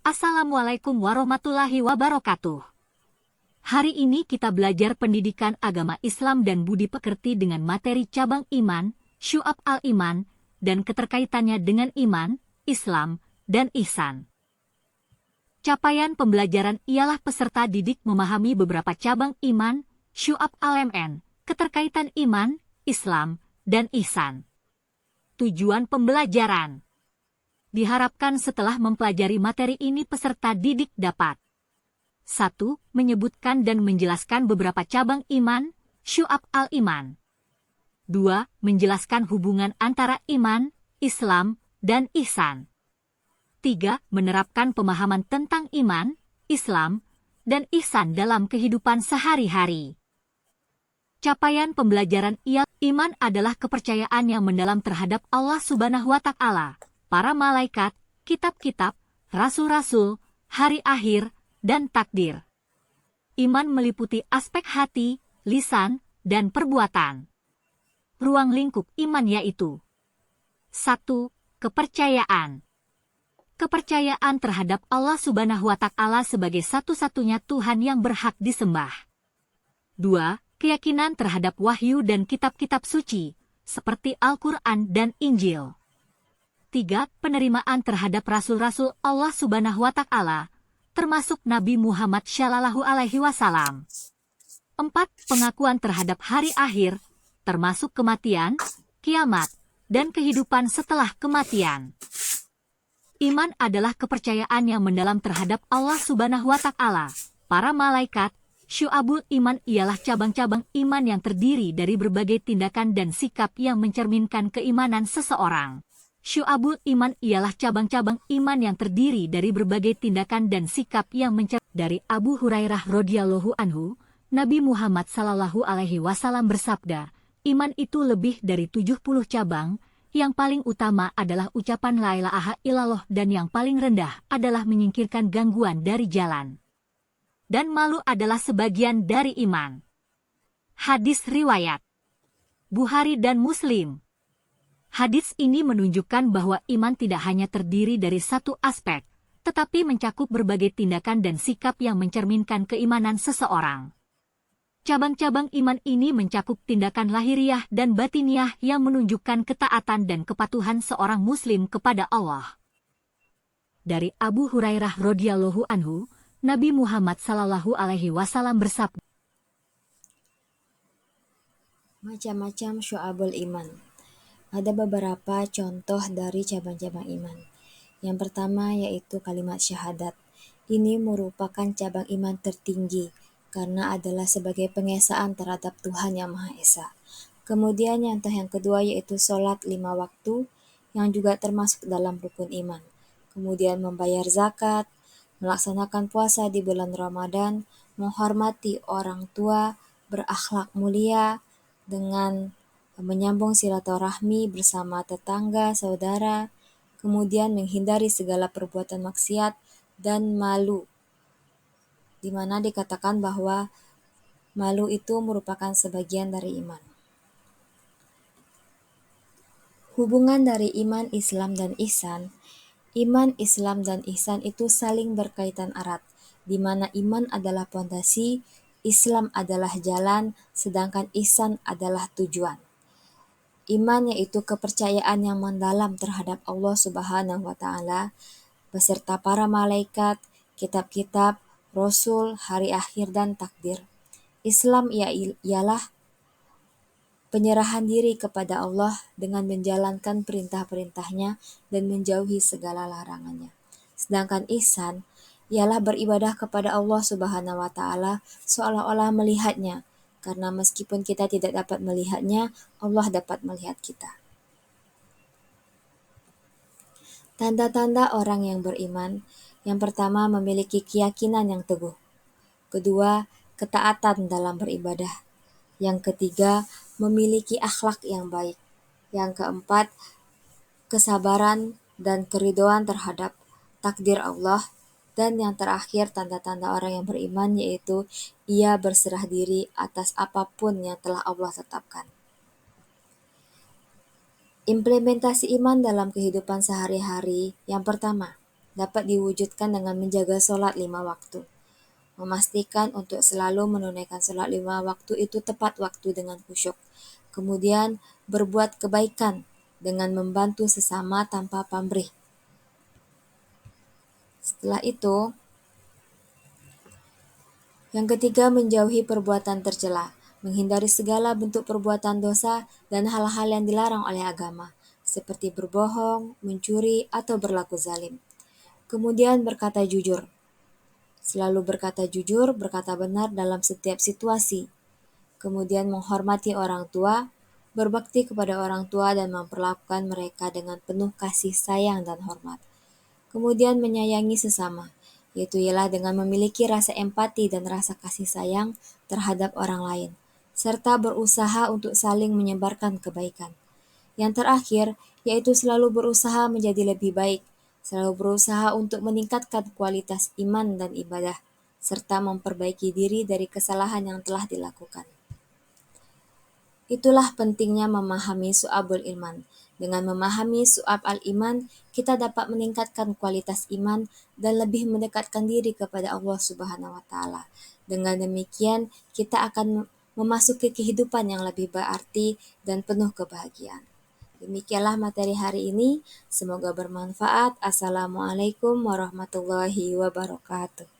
Assalamualaikum warahmatullahi wabarakatuh. Hari ini kita belajar pendidikan agama Islam dan budi pekerti dengan materi cabang iman, Syu'ab al-Iman, dan keterkaitannya dengan iman, Islam, dan ihsan. Capaian pembelajaran ialah peserta didik memahami beberapa cabang iman, Syu'ab al-Iman, keterkaitan iman, Islam, dan ihsan. Tujuan pembelajaran. Diharapkan setelah mempelajari materi ini peserta didik dapat 1. Menyebutkan dan menjelaskan beberapa cabang iman, Syu'ab al-Iman. 2. Menjelaskan hubungan antara iman, Islam, dan ihsan. 3. Menerapkan pemahaman tentang iman, Islam, dan ihsan dalam kehidupan sehari-hari. Capaian pembelajaran ialah iman adalah kepercayaan yang mendalam terhadap Allah Subhanahu wa Ta'ala, para malaikat, kitab-kitab, rasul-rasul, hari akhir, dan takdir. Iman meliputi aspek hati, lisan, dan perbuatan. Ruang lingkup iman yaitu 1. Kepercayaan. Kepercayaan terhadap Allah Subhanahu wa Ta'ala sebagai satu-satunya Tuhan yang berhak disembah. 2. Keyakinan terhadap wahyu dan kitab-kitab suci, seperti Al-Quran dan Injil. 3. Penerimaan terhadap rasul-rasul Allah Subhanahu wa Ta'ala, termasuk Nabi Muhammad Shallallahu Alaihi Wasallam. 4. Pengakuan terhadap hari akhir, termasuk kematian, kiamat, dan kehidupan setelah kematian. Iman adalah kepercayaan yang mendalam terhadap Allah Subhanahu wa Ta'ala, para malaikat. Syu'abul iman ialah cabang-cabang iman yang terdiri dari berbagai tindakan dan sikap yang mencerminkan keimanan seseorang. Syu'abul iman ialah cabang-cabang iman yang terdiri dari berbagai tindakan dan sikap yang dari Abu Hurairah radhiyallahu anhu, Nabi Muhammad sallallahu alaihi wasallam bersabda, iman itu lebih dari 70 cabang, yang paling utama adalah ucapan la ilaha illallah dan yang paling rendah adalah menyingkirkan gangguan dari jalan. Dan malu adalah sebagian dari iman. Hadis riwayat Bukhari dan Muslim. Hadis ini menunjukkan bahwa iman tidak hanya terdiri dari satu aspek, tetapi mencakup berbagai tindakan dan sikap yang mencerminkan keimanan seseorang. Cabang-cabang iman ini mencakup tindakan lahiriah dan batiniah yang menunjukkan ketaatan dan kepatuhan seorang muslim kepada Allah. Dari Abu Hurairah radhiyallahu anhu, Nabi Muhammad sallallahu alaihi wasallam bersabda, macam-macam syu'abul iman. Ada beberapa contoh dari cabang-cabang iman. Yang pertama yaitu kalimat syahadat. Ini merupakan cabang iman tertinggi karena adalah sebagai pengesaan terhadap Tuhan Yang Maha Esa. Kemudian yang kedua yaitu sholat 5 waktu yang juga termasuk dalam rukun iman. Kemudian membayar zakat, melaksanakan puasa di bulan Ramadan, menghormati orang tua, berakhlak mulia dengan menyambung silaturahmi bersama tetangga, saudara, kemudian menghindari segala perbuatan maksiat dan malu, di mana dikatakan bahwa malu itu merupakan sebagian dari iman. Hubungan dari iman, Islam, dan ihsan. Iman, Islam, dan ihsan itu saling berkaitan erat, di mana iman adalah pondasi, Islam adalah jalan, sedangkan ihsan adalah tujuan. Iman yaitu kepercayaan yang mendalam terhadap Allah Subhanahu wa Ta'ala, beserta para malaikat, kitab-kitab, rasul, hari akhir, dan takdir. Islam ialah penyerahan diri kepada Allah dengan menjalankan perintah-perintahnya dan menjauhi segala larangannya. Sedangkan ihsan ialah beribadah kepada Allah Subhanahu wa Ta'ala seolah-olah melihatnya, karena meskipun kita tidak dapat melihatnya, Allah dapat melihat kita. Tanda-tanda orang yang beriman. Yang pertama, memiliki keyakinan yang teguh. Kedua, ketaatan dalam beribadah. Yang ketiga, memiliki akhlak yang baik. Yang keempat, kesabaran dan keridhaan terhadap takdir Allah. Dan yang terakhir, tanda-tanda orang yang beriman yaitu ia berserah diri atas apapun yang telah Allah tetapkan. Implementasi iman dalam kehidupan sehari-hari. Yang pertama, dapat diwujudkan dengan menjaga sholat 5 waktu. Memastikan untuk selalu menunaikan sholat 5 waktu itu tepat waktu dengan khusyuk. Kemudian berbuat kebaikan dengan membantu sesama tanpa pamrih. Setelah itu, yang ketiga, menjauhi perbuatan tercela, menghindari segala bentuk perbuatan dosa dan hal-hal yang dilarang oleh agama, seperti berbohong, mencuri, atau berlaku zalim. Kemudian berkata jujur. Selalu berkata jujur, berkata benar dalam setiap situasi. Kemudian menghormati orang tua, berbakti kepada orang tua dan memperlakukan mereka dengan penuh kasih sayang dan hormat. Kemudian menyayangi sesama, yaitu ialah dengan memiliki rasa empati dan rasa kasih sayang terhadap orang lain, serta berusaha untuk saling menyebarkan kebaikan. Yang terakhir, yaitu selalu berusaha menjadi lebih baik, selalu berusaha untuk meningkatkan kualitas iman dan ibadah, serta memperbaiki diri dari kesalahan yang telah dilakukan. Itulah pentingnya memahami Syu'abul Iman. Dengan memahami Syu'ab al-Iman, kita dapat meningkatkan kualitas iman dan lebih mendekatkan diri kepada Allah Subhanahu wa Ta'ala. Dengan demikian, kita akan memasuki kehidupan yang lebih berarti dan penuh kebahagiaan. Demikianlah materi hari ini. Semoga bermanfaat. Assalamualaikum warahmatullahi wabarakatuh.